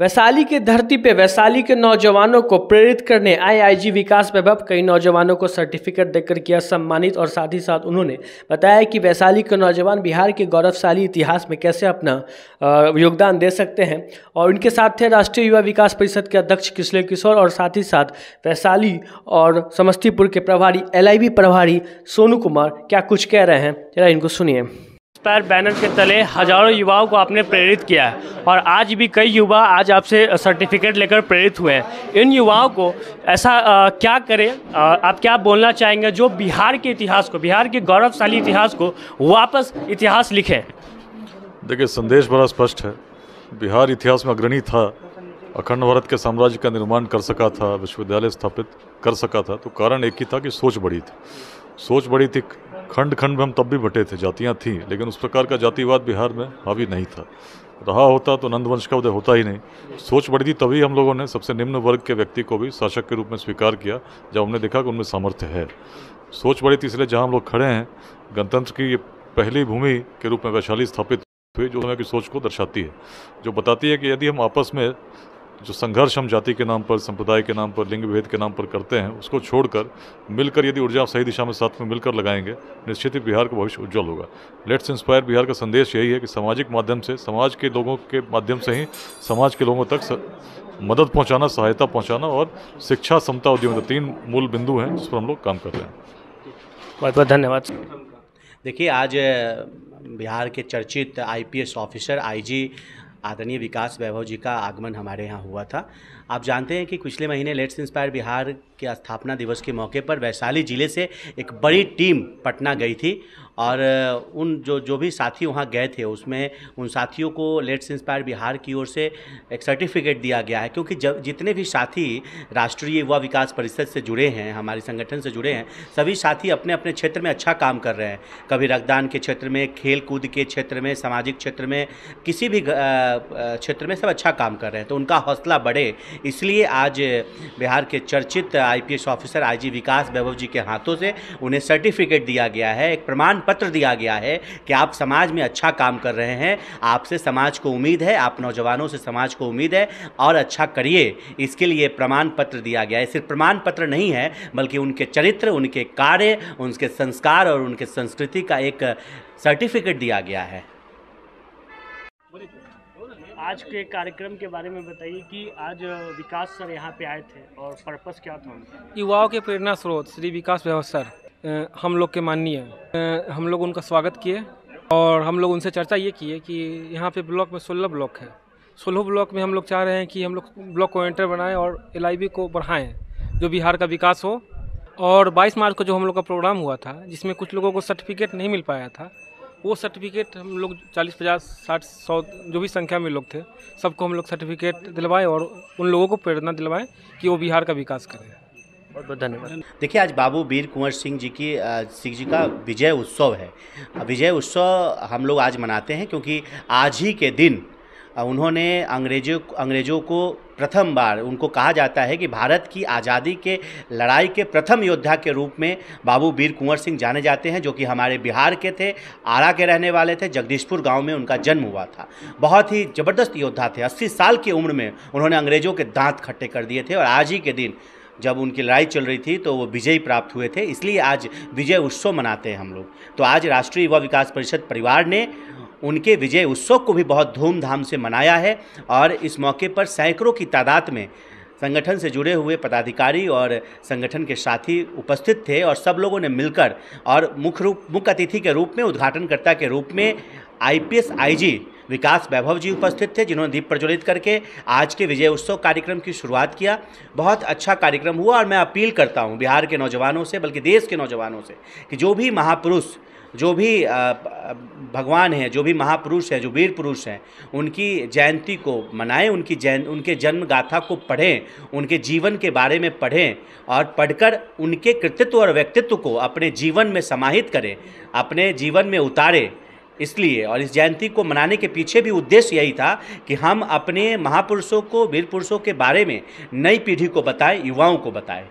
वैशाली की धरती पे वैशाली के नौजवानों को प्रेरित करने आए आईजी विकास वैभव कई नौजवानों को सर्टिफिकेट देकर किया सम्मानित और साथ ही साथ उन्होंने बताया कि वैशाली के नौजवान बिहार के गौरवशाली इतिहास में कैसे अपना योगदान दे सकते हैं। और उनके साथ थे राष्ट्रीय युवा विकास परिषद के अध्यक्ष किशोर किशोर और साथ ही साथ वैशाली और समस्तीपुर के प्रभारी LIV प्रभारी सोनू कुमार क्या कुछ कह रहे हैं, जरा इनको सुनिए। इंस्पायर बैनर के तले हजारों युवाओं को आपने प्रेरित किया है और आज भी कई युवा आज आपसे सर्टिफिकेट लेकर प्रेरित हुए हैं। इन युवाओं को ऐसा क्या करें, आप क्या बोलना चाहेंगे जो बिहार के इतिहास को, बिहार के गौरवशाली इतिहास को वापस इतिहास लिखें? देखिए, संदेश बड़ा स्पष्ट है। बिहार इतिहास में अग्रणी था, अखंड भारत के साम्राज्य का निर्माण कर सका था, विश्वविद्यालय स्थापित कर सका था, तो कारण एक ही था कि सोच बड़ी थी। सोच बड़ी थी, खंड खंड में हम तब भी बटे थे, जातियां थीं, लेकिन उस प्रकार का जातिवाद बिहार में हावी नहीं था। रहा होता तो नंदवंश का उदय होता ही नहीं। सोच बड़ी थी, तभी हम लोगों ने सबसे निम्न वर्ग के व्यक्ति को भी शासक के रूप में स्वीकार किया, जब हमने देखा कि उनमें सामर्थ्य है। सोच बड़ी थी, इसलिए जहाँ हम लोग खड़े हैं, गणतंत्र की ये पहली भूमि के रूप में वैशाली स्थापित हुई, जो समय की सोच को दर्शाती है, जो बताती है कि यदि हम आपस में जो संघर्ष हम जाति के नाम पर, संप्रदाय के नाम पर, लिंग भेद के नाम पर करते हैं, उसको छोड़कर मिलकर यदि ऊर्जा सही दिशा में साथ में मिलकर लगाएंगे, निश्चित ही बिहार का भविष्य उज्जवल होगा। लेट्स इंस्पायर बिहार का संदेश यही है कि सामाजिक माध्यम से, समाज के लोगों के माध्यम से ही समाज के लोगों तक मदद पहुँचाना, सहायता पहुँचाना और शिक्षा, समता, उद्यमिता, 3 मूल बिंदु हैं जिस पर हम लोग काम कर रहे हैं। बहुत बहुत धन्यवाद। देखिए, आज बिहार के चर्चित IPS ऑफिसर IG आदरणीय विकास वैभव जी का आगमन हमारे यहाँ हुआ था। आप जानते हैं कि पिछले महीने लेट्स इंस्पायर बिहार के स्थापना दिवस के मौके पर वैशाली ज़िले से एक बड़ी टीम पटना गई थी और उन जो भी साथी वहाँ गए थे, उसमें उन साथियों को लेट्स इंस्पायर बिहार की ओर से एक सर्टिफिकेट दिया गया है, क्योंकि जितने भी साथी राष्ट्रीय युवा विकास परिषद से जुड़े हैं, हमारे संगठन से जुड़े हैं, सभी साथी अपने अपने क्षेत्र में अच्छा काम कर रहे हैं। कभी रक्तदान के क्षेत्र में, खेल कूद के क्षेत्र में, सामाजिक क्षेत्र में, किसी भी क्षेत्र में सब अच्छा काम कर रहे हैं, तो उनका हौसला बढ़े, इसलिए आज बिहार के चर्चित IPS ऑफिसर IG विकास वैभव जी के हाथों से उन्हें सर्टिफिकेट दिया गया है, एक प्रमाण पत्र दिया गया है कि आप समाज में अच्छा काम कर रहे हैं, आपसे समाज को उम्मीद है, आप नौजवानों से समाज को उम्मीद है और अच्छा करिए, इसके लिए प्रमाण पत्र दिया गया है। सिर्फ प्रमाण पत्र नहीं है, बल्कि उनके चरित्र, उनके कार्य, उनके संस्कार और उनके संस्कृति का एक सर्टिफिकेट दिया गया है। आज के कार्यक्रम के बारे में बताइए कि आज विकास सर यहाँ पे आए थे और पर्पस क्या था उनका? युवाओं के प्रेरणा स्रोत श्री विकास वैभव सर हम लोग के माननीय, हम लोग उनका स्वागत किए और हम लोग उनसे चर्चा ये किए कि यहाँ पे ब्लॉक में 16 ब्लॉक है, 16 ब्लॉक में हम लोग चाह रहे हैं कि हम लोग ब्लॉक कोऑर्डिनेटर बनाएं और LIV को बढ़ाएं, जो बिहार का विकास हो। और 22 मार्च को जो हम लोग का प्रोग्राम हुआ था, जिसमें कुछ लोगों को सर्टिफिकेट नहीं मिल पाया था, वो सर्टिफिकेट हम लोग 40, 50, 60, 100 जो भी संख्या में लोग थे, सबको हम लोग सर्टिफिकेट दिलवाएं और उन लोगों को प्रेरणा दिलवाएं कि वो बिहार का विकास करें। बहुत बहुत धन्यवाद। देखिए, आज बाबू वीर कुंवर सिंह जी का विजय उत्सव है। विजय उत्सव हम लोग आज मनाते हैं क्योंकि आज ही के दिन उन्होंने अंग्रेज़ों को प्रथम बार, उनको कहा जाता है कि भारत की आज़ादी के लड़ाई के प्रथम योद्धा के रूप में बाबू वीर कुंवर सिंह जाने जाते हैं, जो कि हमारे बिहार के थे, आरा के रहने वाले थे, जगदीशपुर गांव में उनका जन्म हुआ था। बहुत ही ज़बरदस्त योद्धा थे। 80 साल की उम्र में उन्होंने अंग्रेज़ों के दांत खट्टे कर दिए थे और आज ही के दिन जब उनकी लड़ाई चल रही थी तो वो विजयी प्राप्त हुए थे, इसलिए आज विजय उत्सव मनाते हैं हम लोग। तो आज राष्ट्रीय युवा विकास परिषद परिवार ने उनके विजय उत्सव को भी बहुत धूमधाम से मनाया है और इस मौके पर सैकड़ों की तादाद में संगठन से जुड़े हुए पदाधिकारी और संगठन के साथी उपस्थित थे और सब लोगों ने मिलकर और मुख्य अतिथि के रूप में, उद्घाटनकर्ता के रूप में IPS IG विकास वैभव जी उपस्थित थे, जिन्होंने दीप प्रज्वलित करके आज के विजय उत्सव कार्यक्रम की शुरुआत किया। बहुत अच्छा कार्यक्रम हुआ और मैं अपील करता हूं बिहार के नौजवानों से, बल्कि देश के नौजवानों से, कि जो भी महापुरुष, जो भी भगवान हैं, जो भी महापुरुष हैं, जो वीर पुरुष हैं, उनकी जयंती को मनाएं, उनके जन्म गाथा को पढ़ें, उनके जीवन के बारे में पढ़ें और पढ़कर उनके कृतित्व और व्यक्तित्व को अपने जीवन में समाहित करें, अपने जीवन में उतारें। इसलिए और इस जयंती को मनाने के पीछे भी उद्देश्य यही था कि हम अपने महापुरुषों को, वीर पुरुषों के बारे में नई पीढ़ी को बताएं, युवाओं को बताएं।